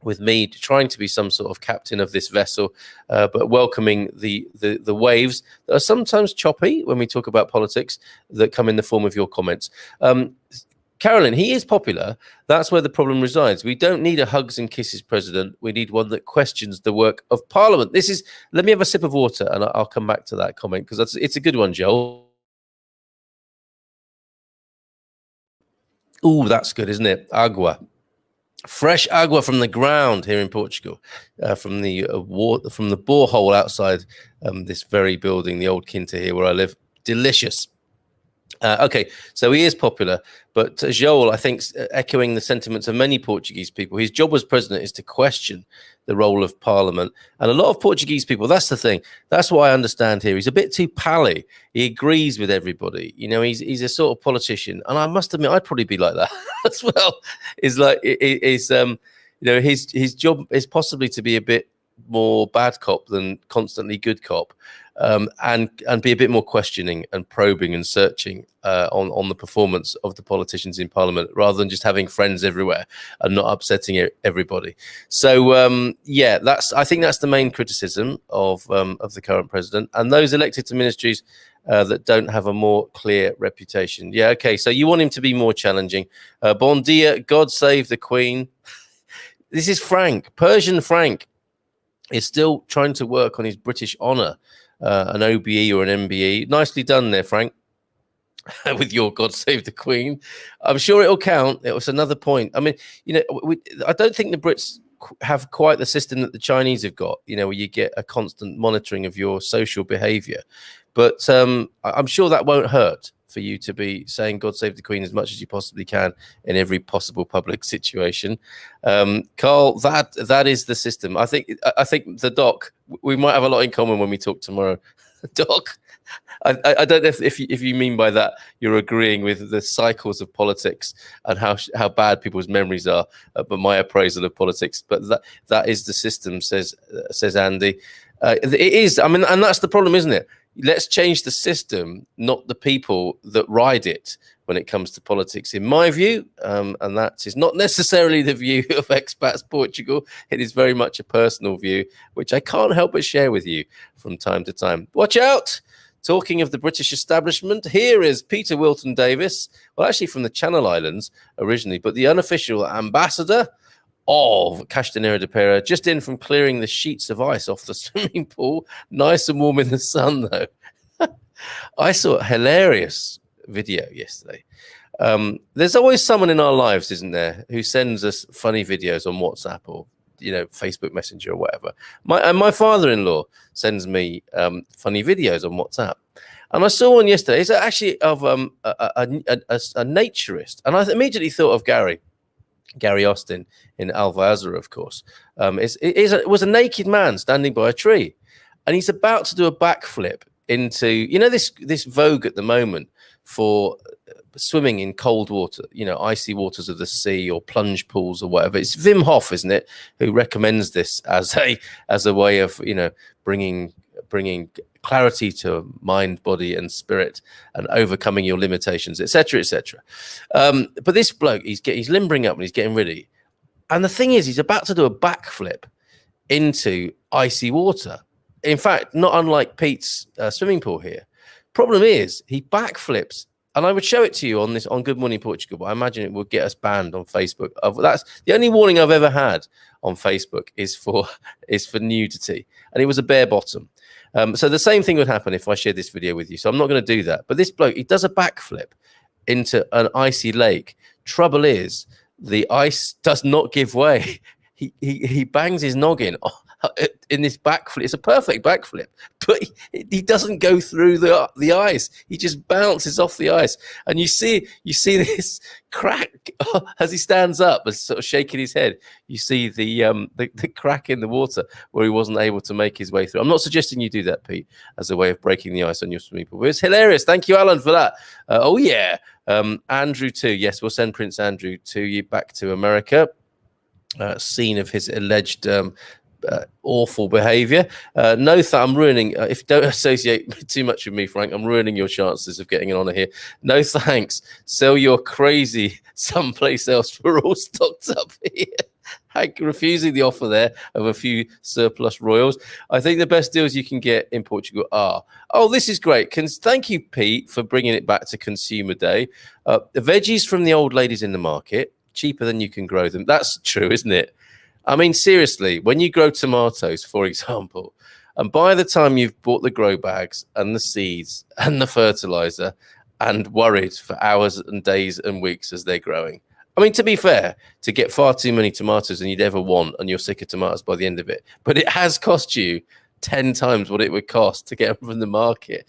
With me trying to be some sort of captain of this vessel, but welcoming the waves that are sometimes choppy when we talk about politics that come in the form of your comments. Caroline, he is popular. That's where the problem resides. We don't need a hugs and kisses president. We need one that questions the work of Parliament. Let me have a sip of water and I'll come back to that comment because it's a good one, Joel. Oh, that's good, isn't it? Agua. Fresh agua from the ground here in Portugal, from the from the borehole outside this very building, the old Quinta here where I live. Delicious. Okay, so he is popular, but Joel, I think, echoing the sentiments of many Portuguese people, his job as president is to question the role of Parliament. And a lot of Portuguese people, that's the thing. That's what I understand here. He's a bit too pally. He agrees with everybody. You know, he's a sort of politician, and I must admit, I'd probably be like that as well. Is like you know, his job is possibly to be a bit more bad cop than constantly good cop. And be a bit more questioning and probing and searching on the performance of the politicians in Parliament, rather than just having friends everywhere and not upsetting everybody. So yeah, I think that's the main criticism of the current president and those elected to ministries that don't have a more clear reputation. Yeah, okay. So you want him to be more challenging. Bon dia, God save the Queen. This is Frank, Persian Frank. Is still trying to work on his British honour, an OBE or an MBE. Nicely done there, Frank, with your God Save the Queen. I'm sure it'll count. It was another point. I mean, you know, I don't think the Brits have quite the system that the Chinese have got, you know, where you get a constant monitoring of your social behaviour. But I'm sure that won't hurt for you to be saying God Save the Queen as much as you possibly can in every possible public situation. Carl, that is the system. I think the doc, we might have a lot in common when we talk tomorrow. Doc, I don't know if you mean by that you're agreeing with the cycles of politics and how bad people's memories are, but my appraisal of politics. But that is the system, says Andy. It is. I mean, and that's the problem, isn't it? Let's change the system, not the people that ride it when it comes to politics, in my view. And that is not necessarily the view of Expats Portugal. It is very much a personal view, which I can't help but share with you from time to time. Watch out! Talking of the British establishment, here is Peter Wilton Davis, well, actually from the Channel Islands originally, but the unofficial ambassador of Castanheira de Pera, just in from clearing the sheets of ice off the swimming pool. Nice and warm in the sun, though. I saw a hilarious video yesterday. There's always someone in our lives, isn't there, who sends us funny videos on WhatsApp or, you know, Facebook Messenger or whatever. My father-in-law sends me funny videos on WhatsApp. And I saw one yesterday. It's actually of a naturist. And I immediately thought of Gary Austin in Alvazar, of course. It was a naked man standing by a tree, and he's about to do a backflip into, you know, this vogue at the moment for swimming in cold water, you know, icy waters of the sea or plunge pools or whatever. It's Wim Hof, isn't it, who recommends this as a way of, you know, bringing clarity to mind, body, and spirit, and overcoming your limitations, etc., etc. But this bloke, he's limbering up and he's getting ready, and the thing is, he's about to do a backflip into icy water. In fact, not unlike Pete's swimming pool here. Problem is, he backflips, and I would show it to you on Good Morning Portugal, but I imagine it would get us banned on Facebook. That's the only warning I've ever had on Facebook is for nudity, and it was a bare bottom. So the same thing would happen if I shared this video with you. So I'm not going to do that. But this bloke, he does a backflip into an icy lake. Trouble is, the ice does not give way. He bangs his noggin in this backflip. It's a perfect backflip, but he doesn't go through the ice. He just bounces off the ice, and you see this crack as he stands up and sort of shaking his head. You see the crack in the water where he wasn't able to make his way through. I'm not suggesting you do that, Pete, as a way of breaking the ice on your swimming pool. But it's hilarious. Thank you, Alan, for that. Oh yeah, Andrew too. Yes, we'll send Prince Andrew to you back to America. Scene of his alleged awful behavior. No, I'm ruining. If don't associate too much with me, Frank, I'm ruining your chances of getting an honour here. No thanks. Sell your crazy someplace else. We're all stocked up here. Hank refusing the offer there of a few surplus royals. I think the best deals you can get in Portugal are. Oh, this is great. Thank you, Pete, for bringing it back to Consumer Day. The veggies from the old ladies in the market, cheaper than you can grow them. That's true, isn't it? I mean, seriously, when you grow tomatoes, for example, and by the time you've bought the grow bags and the seeds and the fertilizer and worried for hours and days and weeks as they're growing, I mean, to be fair, to get far too many tomatoes than you'd ever want, and you're sick of tomatoes by the end of it. But it has cost you 10 times what it would cost to get them from the market.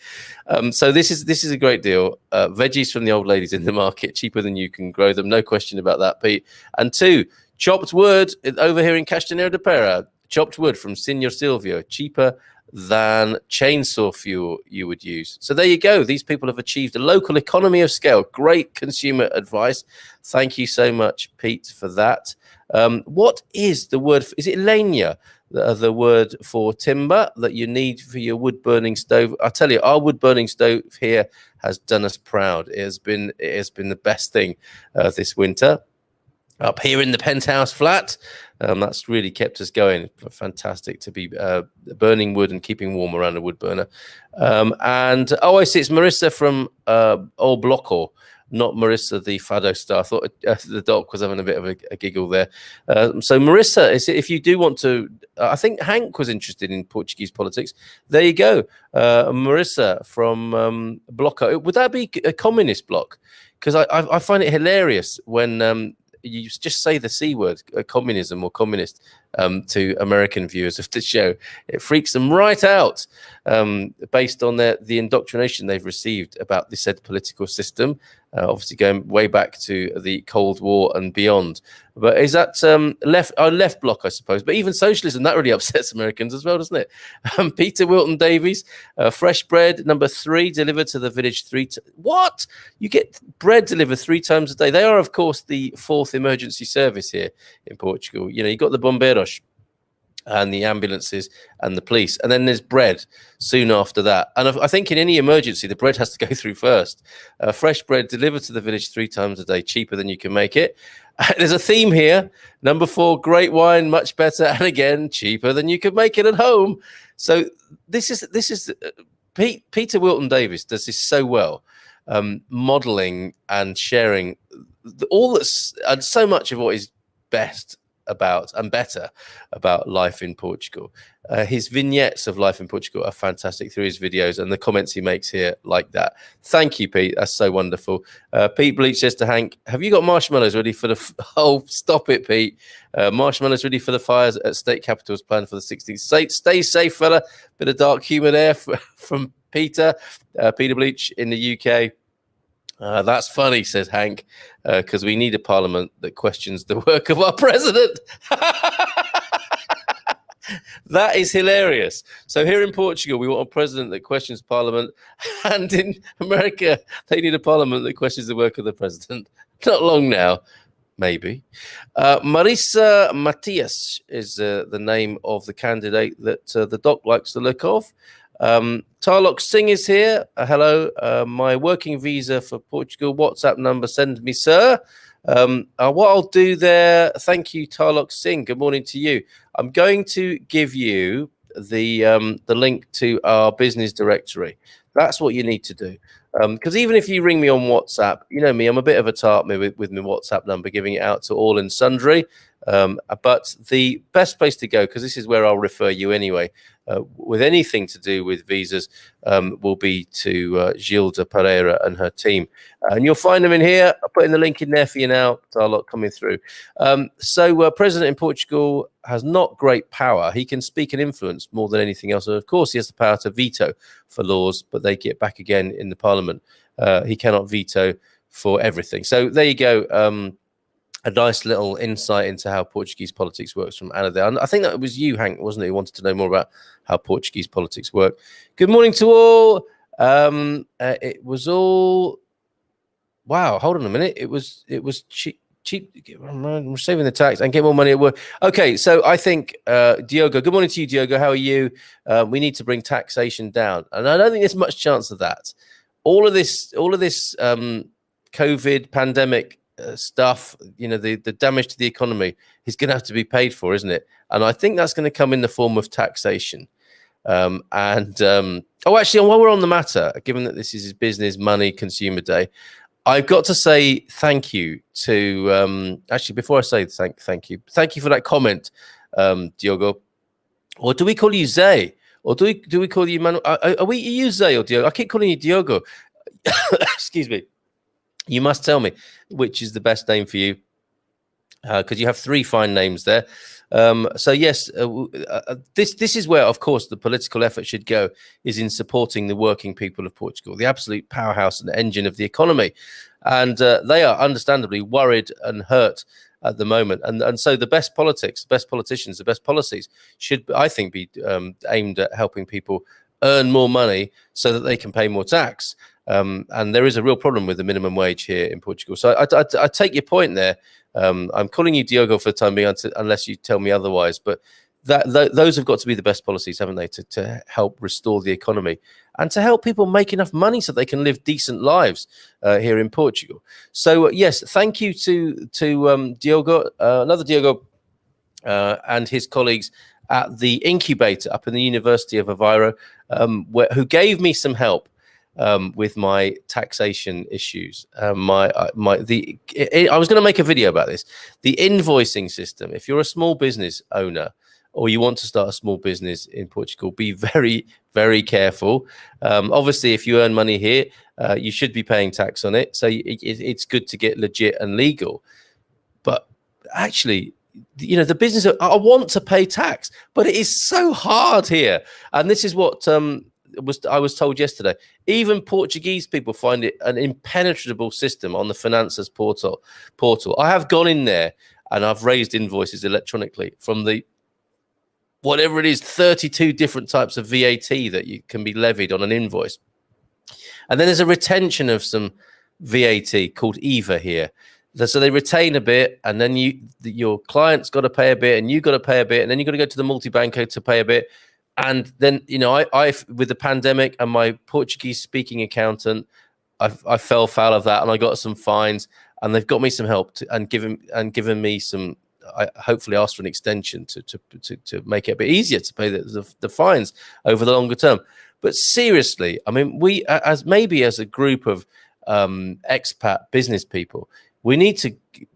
So this is a great deal. Veggies from the old ladies in the market, cheaper than you can grow them. No question about that, Pete. And 2, chopped wood over here in Castanheira de Pera. Chopped wood from Senor Silvio, cheaper than chainsaw fuel you would use. So there you go. These people have achieved a local economy of scale. Great consumer advice. Thank you so much, Pete, for that. What is the word? Is it leña, the word for timber that you need for your wood burning stove? I tell you, our wood burning stove here has done us proud. It has been the best thing this winter. Up here in the penthouse flat, that's really kept us going. Fantastic to be burning wood and keeping warm around a wood burner. I see it's Marissa from Old Blockor, not Marissa the Fado star. I thought the doc was having a bit of a giggle there. So Marissa, if you do want to, I think Hank was interested in Portuguese politics. There you go. Marissa from Bloco. Would that be a communist bloc? Because I find it hilarious when you just say the C word, communism or communist, to American viewers of the show. It freaks them right out, based on the indoctrination they've received about the said political system, obviously going way back to the Cold War and beyond. But is that left bloc, I suppose? But even socialism, that really upsets Americans as well, doesn't it? Peter Wilton Davies, fresh bread, number 3, delivered to the village 3 What? You get bread delivered 3 times a day. They are, of course, the 4th emergency service here in Portugal. You know, you got the bombeiros and the ambulances and the police, and then there's bread soon after that. And I think in any emergency, the bread has to go through first. Fresh bread delivered to the village 3 times a day, cheaper than you can make it. There's a theme here. Number 4, great wine, much better, and again, cheaper than you could make it at home. So this is Peter Wilton Davies does this so well, modeling and sharing all that's and so much of what is best about and better about life in Portugal. His vignettes of life in Portugal are fantastic through his videos, and the comments he makes here like that. Thank you, Pete. That's so wonderful. Pete Bleach says to Hank, have you got marshmallows ready for the oh, stop it, Pete. Marshmallows ready for the fires at state capitals planned for the 16th. Stay safe, fella. Bit of dark humor there from Peter Bleach in the UK. That's funny, says Hank, because we need a parliament that questions the work of our president. That is hilarious. So here in Portugal, we want a president that questions parliament, and in America, they need a parliament that questions the work of the president. Not long now, maybe. Marisa Matias is the name of the candidate that the doc likes the look of. Tarlok Singh is here. Hello. My working visa for Portugal. WhatsApp number, send me, sir. What I'll do there, thank you, Tarlok Singh. Good morning to you. I'm going to give you the link to our business directory. That's what you need to do. Because even if you ring me on WhatsApp, you know me, I'm a bit of a tart with my WhatsApp number, giving it out to all and sundry. But the best place to go, because this is where I'll refer you anyway, with anything to do with visas, will be to Gilda Pereira and her team. And you'll find them in here. I'll put in the link in there for you now. Dialogue coming through. So President in Portugal has not great power. He can speak and influence more than anything else. And of course, he has the power to veto for laws, but they get back again in the parliament. He cannot veto for everything. So there you go. A nice little insight into how Portuguese politics works from Anna there. And I think that was you, Hank, wasn't it, who wanted to know more about how Portuguese politics work. Good morning to all. It was all... Wow, hold on a minute. It was cheap. I'm saving the tax and get more money at work. Okay, so I think, Diogo, good morning to you, Diogo. How are you? We need to bring taxation down. And I don't think there's much chance of that. All of this COVID pandemic stuff, you know, the damage to the economy is going to have to be paid for, isn't it? And I think that's going to come in the form of taxation. Oh, actually, while we're on the matter, given that this is his business, money, consumer day, I've got to say thank you to, actually, before I say thank you for that comment, Diogo. Or do we call you Zay? Or do we call you Manuel? Are you Zay or Diogo? I keep calling you Diogo. Excuse me. You must tell me which is the best name for you. because you have three fine names there. So yes, this is where, of course, the political effort should go, is in supporting the working people of Portugal, the absolute powerhouse and engine of the economy, and they are understandably worried and hurt at the moment. And so the best politics, the best politicians, the best policies should, I think, be aimed at helping people earn more money so that they can pay more tax. And there is a real problem with the minimum wage here in Portugal. So I take your point there. I'm calling you Diogo for the time being, unless you tell me otherwise. But those have got to be the best policies, haven't they, to help restore the economy and to help people make enough money so they can live decent lives here in Portugal. So yes, thank you to Diogo, another Diogo, and his colleagues at the incubator up in the University of Aveiro, who gave me some help with my taxation issues. I was going to make a video about this. The invoicing system. If you're a small business owner or you want to start a small business in Portugal, be very, very careful. Obviously, if you earn money here, you should be paying tax on it. So it's good to get legit and legal. But actually, you know, the business, I want to pay tax, but it is so hard here. And this is what I was told yesterday. Even Portuguese people find it an impenetrable system on the Finanças portal. I have gone in there and I've raised invoices electronically from the, whatever it is, 32 different types of VAT that you can be levied on an invoice. And then there's a retention of some VAT called EVA here. So they retain a bit, and then your client's got to pay a bit, and you've got to pay a bit, and then you've got to go to the multibanco to pay a bit. And then, you know, I with the pandemic and my Portuguese speaking accountant, I fell foul of that, and I got some fines, and they've got me some help and given me some. I hopefully asked for an extension to make it a bit easier to pay the fines over the longer term. But seriously, I mean, we as a group of expat business people, we need to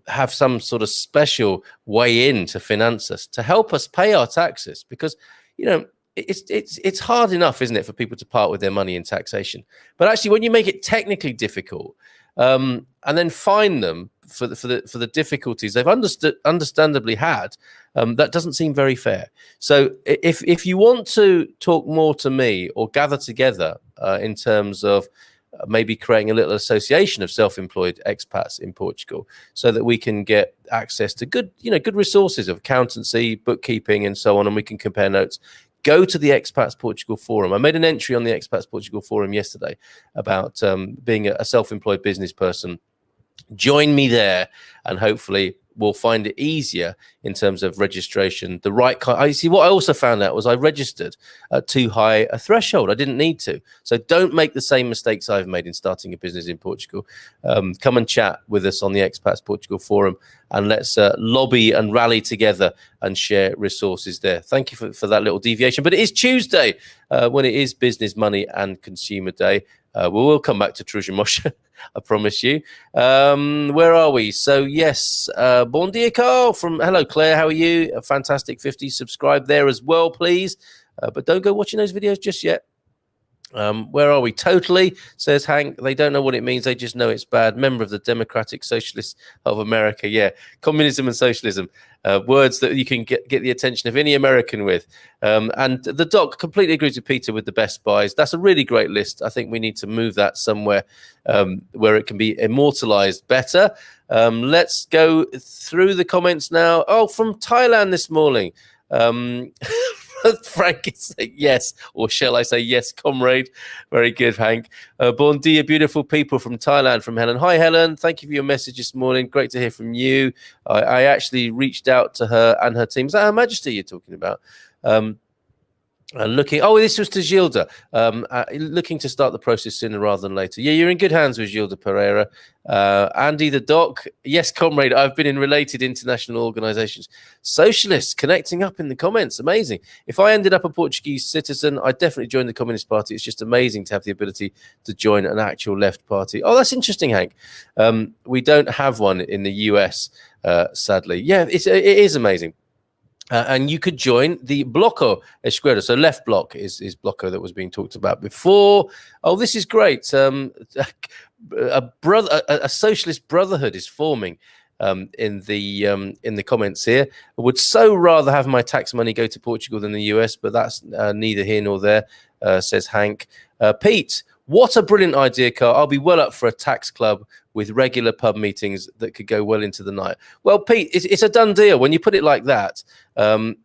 have some sort of special way in to Finanças to help us pay our taxes, because, you know, it's hard enough, isn't it, for people to part with their money in taxation? But actually, when you make it technically difficult, and then fine them for the difficulties they've understandably had, that doesn't seem very fair. So if you want to talk more to me or gather together in terms of maybe creating a little association of self-employed expats in Portugal, so that we can get access to good resources of accountancy, bookkeeping, and so on, and we can compare notes, go to the Expats Portugal forum. I made an entry on the Expats Portugal forum yesterday about being a self-employed business person. Join me there, and hopefully we'll find it easier in terms of registration. The right kind. I see. What I also found out was I registered at too high a threshold. I didn't need to. So don't make the same mistakes I've made in starting a business in Portugal. Come and chat with us on the Expats Portugal forum, and let's lobby and rally together and share resources there. Thank you for that little deviation. But it is Tuesday when it is Business, Money and Consumer Day. We will come back to Trouxa Mocha, I promise you. Where are we? So, yes, bon dia, Carl. Hello, Claire. How are you? A fantastic 50. Subscribe there as well, please. But don't go watching those videos just yet. Where are we? Totally, says Hank. They don't know what it means. They just know it's bad. Member of the Democratic Socialists of America. Yeah, communism and socialism. Words that you can get the attention of any American with. And the doc completely agrees with Peter with the Best Buys. That's a really great list. I think we need to move that somewhere where it can be immortalized better. Let's go through the comments now. Oh, from Thailand this morning. Frank is saying yes, or shall I say yes, comrade? Very good, Hank. Bon dia, beautiful people from Thailand, from Helen. Hi, Helen. Thank you for your message this morning. Great to hear from you. I actually reached out to her and her team. Is that Her Majesty you're talking about? This was to Gilda, looking to start the process sooner rather than later. Yeah, you're in good hands with Gilda Pereira. Andy the Doc, yes, comrade, I've been in related international organizations. Socialists connecting up in the comments, amazing. If I ended up a Portuguese citizen, I'd definitely join the Communist Party. It's just amazing to have the ability to join an actual left party. Oh, that's interesting, Hank. We don't have one in the US, sadly. Yeah, it is amazing. And you could join the Bloco Esquerda. So left bloc is Bloco that was being talked about before. Oh, this is great. A socialist brotherhood is forming. in the comments here. I would so rather have my tax money go to Portugal than the US, but that's neither here nor there, says Hank. Pete, what a brilliant idea, Carl. I'll be well up for a tax club with regular pub meetings that could go well into the night. Well, Pete, it's a done deal when you put it like that.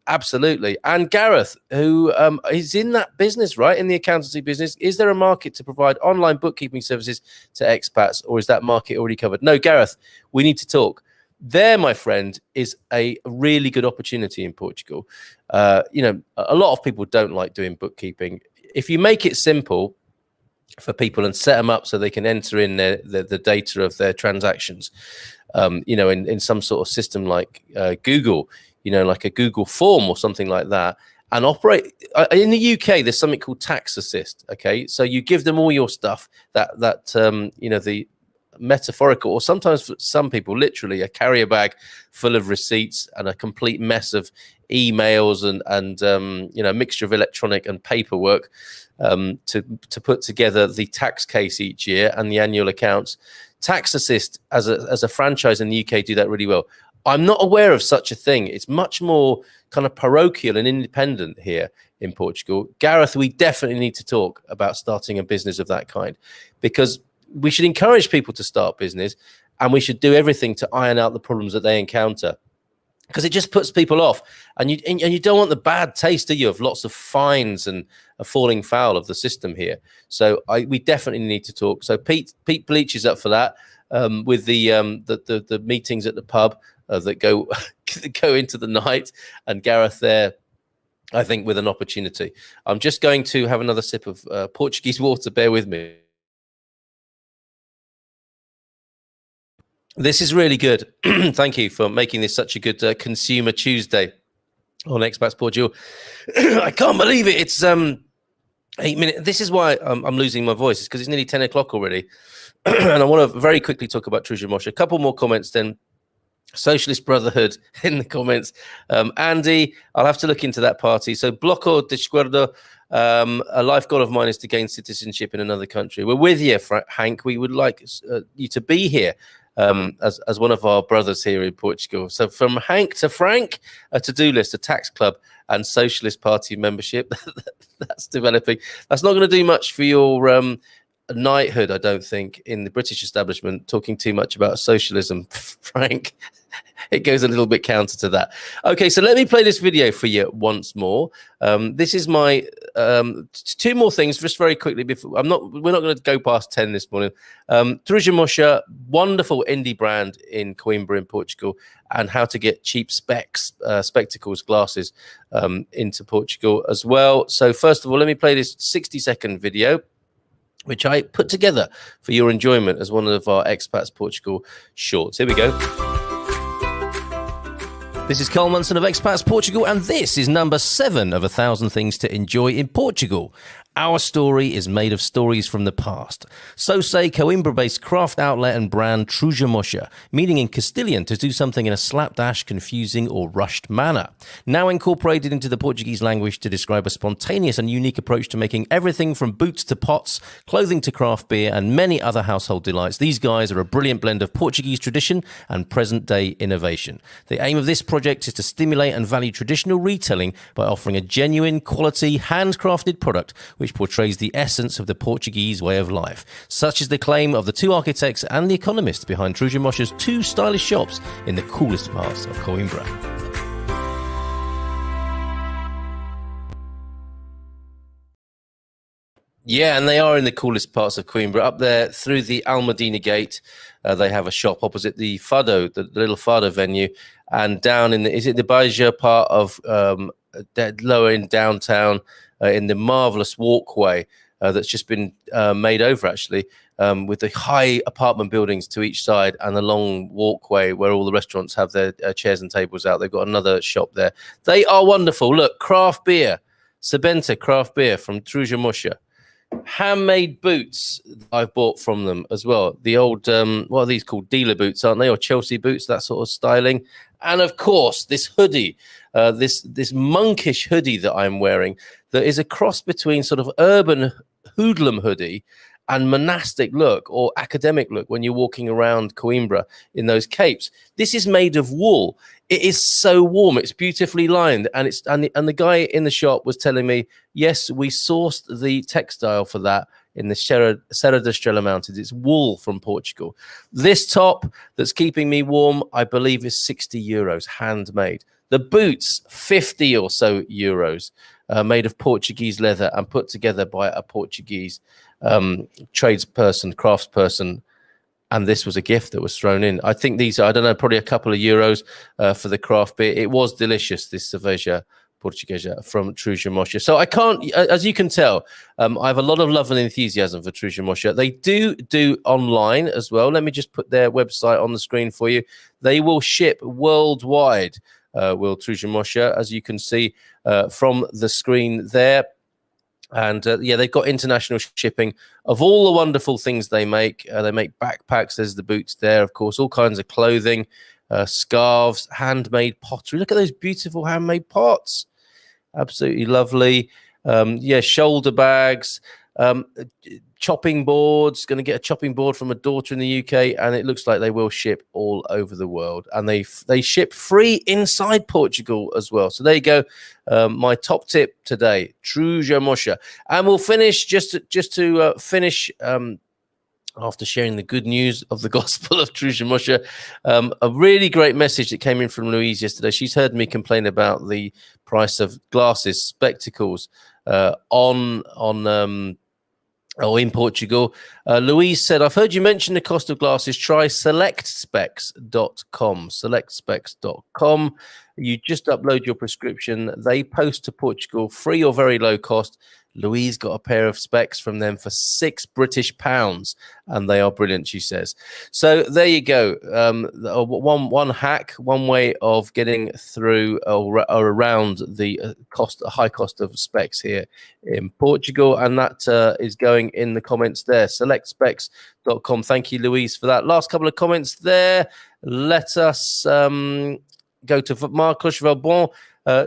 Absolutely. And Gareth, who is in that business, right? In the accountancy business, is there a market to provide online bookkeeping services to expats, or is that market already covered? No, Gareth, we need to talk. There, my friend, is a really good opportunity in Portugal. A lot of people don't like doing bookkeeping. If you make it simple for people and set them up so they can enter in the data of their transactions, in some sort of system like Google, like a Google form or something like that, and operate. In the UK, there's something called Tax Assist. Okay, so you give them all your stuff that the metaphorical, or sometimes for some people literally a carrier bag full of receipts and a complete mess of emails and a mixture of electronic and paperwork to put together the tax case each year and the annual accounts. Tax Assist as a franchise in the UK do that really well. I'm not aware of such a thing. It's much more kind of parochial and independent here in Portugal. Gareth, we definitely need to talk about starting a business of that kind, because we should encourage people to start business, and we should do everything to iron out the problems that they encounter, because it just puts people off, and you don't want the bad taste, do you, of lots of fines and a falling foul of the system here. So we definitely need to talk. So Pete Bleach is up for that, with the meetings at the pub that go go into the night, and Gareth there, I think, with an opportunity. I'm just going to have another sip of Portuguese water. Bear with me. This is really good. Thank you for making this such a good Consumer Tuesday on Expats Portugal. I can't believe it. It's 8 minutes. This is why I'm losing my voice. It's because it's nearly 10 o'clock already. And I want to very quickly talk about Trouxa Mocha. A couple more comments then. Socialist Brotherhood in the comments. Andy, I'll have to look into that party. So Bloco de Esquerda, a life goal of mine is to gain citizenship in another country. We're with you, Hank. We would like you to be here. As one of our brothers here in Portugal. So from Hank to Frank, a to-do list, a tax club, and Socialist Party membership. That's developing. That's not going to do much for your knighthood, I don't think, in the British establishment, talking too much about socialism, Frank. It goes a little bit counter to that. Okay, so let me play this video for you once more. This is my two more things just very quickly before we're not going to go past 10 this morning. Trouxa Mocha, wonderful indie brand in Coimbra in Portugal, and how to get cheap spectacles, glasses into Portugal as well. So first of all, let me play this 60-second video, which I put together for your enjoyment as one of our Expats Portugal shorts. Here we go. This is Carl Munson of Expats Portugal, and this is number 7 of 1,000 things to enjoy in Portugal. Our story is made of stories from the past. So say Coimbra-based craft outlet and brand Trouxa Mocha, meaning in Castilian to do something in a slapdash, confusing or rushed manner. Now incorporated into the Portuguese language to describe a spontaneous and unique approach to making everything from boots to pots, clothing to craft beer and many other household delights. These guys are a brilliant blend of Portuguese tradition and present-day innovation. The aim of this project is to stimulate and value traditional retailing by offering a genuine, quality, handcrafted product which portrays the essence of the Portuguese way of life. Such is the claim of the two architects and the economists behind Trouxa Mocha's 2 stylish shops in the coolest parts of Coimbra. Yeah, and they are in the coolest parts of Coimbra. Up there through the Almadina Gate, they have a shop opposite the Fado, the little Fado venue, and down in the Baija part of lower in downtown, in the marvelous walkway that's just been made over, actually, with the high apartment buildings to each side and the long walkway where all the restaurants have their chairs and tables out. They've got another shop there. They are wonderful. Look, craft beer, Sabenta craft beer from Trouxa Mocha. Handmade boots I've bought from them as well. The old, what are these called? Dealer boots, aren't they? Or Chelsea boots, that sort of styling. And of course, this hoodie, this monkish hoodie that I'm wearing, that is a cross between sort of urban hoodlum hoodie and monastic look or academic look when you're walking around Coimbra in those capes. This is made of wool. It is so warm. It's beautifully lined, and the guy in the shop was telling me, yes, we sourced the textile for that in the Serra da Estrela Mountains. It's wool from Portugal. This top that's keeping me warm, I believe, is 60 euros, handmade. The boots, 50 or so euros, made of Portuguese leather and put together by a Portuguese tradesperson, craftsperson. And this was a gift that was thrown in. I think these are, I don't know, probably a couple of euros for the craft beer. It was delicious, this cerveja Portuguesa from Trouxa Mocha. So I can't, as you can tell, I have a lot of love and enthusiasm for Trouxa Mocha. They do online as well. Let me just put their website on the screen for you. They will ship worldwide, will Trouxa Mocha, as you can see from the screen there. And yeah, they've got international shipping of all the wonderful things they make. They make backpacks. There's the boots there, of course, all kinds of clothing, scarves, handmade pottery. Look at those beautiful handmade pots. Absolutely lovely. Yeah, shoulder bags, chopping boards. Going to get a chopping board from a daughter in the UK, and it looks like they will ship all over the world. And they ship free inside Portugal as well. So there you go. My top tip today, Trouxa Mocha. And we'll finish just to finish. After sharing the good news of the gospel of Trouxa Mocha, a really great message that came in from Louise yesterday. She's heard me complain about the price of glasses, spectacles in Portugal. Louise said, I've heard you mention the cost of glasses. Try selectspecs.com. Selectspecs.com. You just upload your prescription. They post to Portugal free or very low cost. Louise got a pair of specs from them for £6, and they are brilliant, she says. So there you go. One hack, one way of getting through or around the high cost of specs here in Portugal, and that is going in the comments there. Selectspecs.com. Thank you, Louise, for that. Last couple of comments there. Let us go to Marcos Valbon.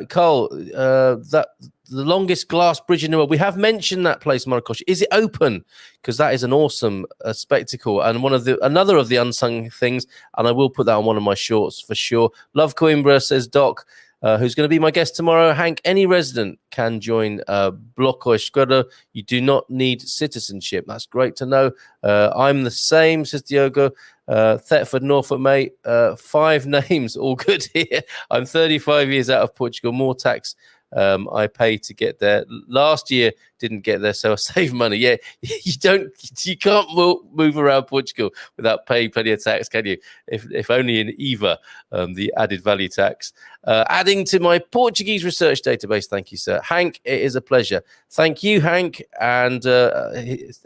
Carl, that the longest glass bridge in the world. We have mentioned that place, Marcos. Is it open? Because that is an awesome spectacle and another of the unsung things. And I will put that on one of my shorts for sure. Love Coimbra, says Doc, who's going to be my guest tomorrow. Hank, any resident can join Bloco Esquerda. You do not need citizenship. That's great to know. I'm the same, says Diogo. Thetford, Norfolk, mate. 5 names, all good here. I'm 35 years out of Portugal. More tax I pay to get there. Last year didn't get there, so I save money. Yeah, you can't move around Portugal without paying plenty of tax, can you? If only in EVA, the added value tax. Adding to my Portuguese research database. Thank you, sir. Hank, it is a pleasure. Thank you, Hank. And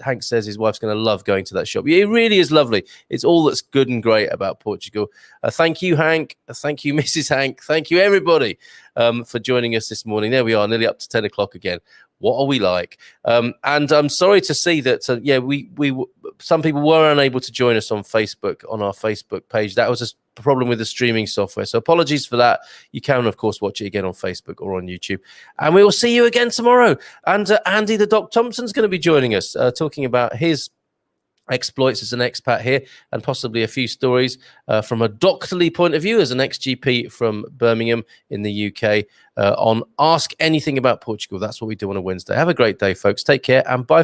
Hank says his wife's going to love going to that shop. It really is lovely. It's all that's good and great about Portugal. Thank you, Hank. Thank you, Mrs. Hank. Thank you, everybody, for joining us this morning. There we are, nearly up to 10 o'clock again. What are we like? And I'm sorry to see that, some people were unable to join us on Facebook, on our Facebook page. That was a problem with the streaming software. So apologies for that. You can, of course, watch it again on Facebook or on YouTube. And we will see you again tomorrow. And Andy the Doc Thompson's going to be joining us, talking about his exploits as an expat here, and possibly a few stories from a doctorly point of view as an ex-GP from Birmingham in the UK on Ask Anything About Portugal. That's what we do on a Wednesday. Have a great day, folks. Take care, and bye.